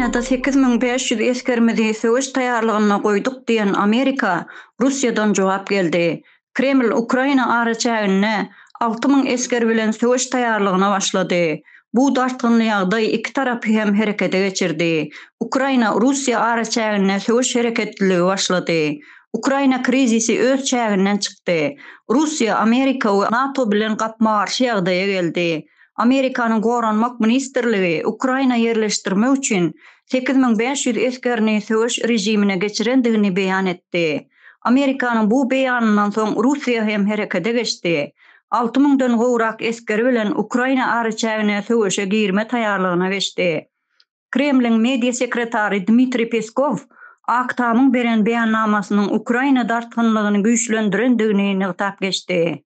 Ukrainada 8500 eskermedi söwüş taýýarlygyna goýduk diýen Amerika Russiýadan jogap geldi. Kreml Ukraina araçagyny 6000 esker bilen söwüş taýýarlygyna başlady. Bu dartgynly ýagdaý iki tarapy hem herekete geçirdi. Ukraina Russiýa araçagyny söwüş hereketligi başlady. Ukraina krizisi öz çäginden çykdy. Russiýa, Amerika we NATO bilen gapma-garşy ýagdaýa geldi. Amerikanyň Goranmak ministrligi Ukraina yerleşdirmek üçin 8500 eskerni söwüş rejimine geçirendigini beýan etdi. Amerikanyň bu beýanyndan soň Russiýa hem herekete geçdi. 6000-den gowrak esker bilen Ukraina araçagyny söwüşe girme taýýarlygyna geçdi. Kremliň media sekretary Dmitri Peskov Aktamyň beren beýannamasynyň Ukraina dartgynlygyny güýçlendirendigini ňygytap geçdi.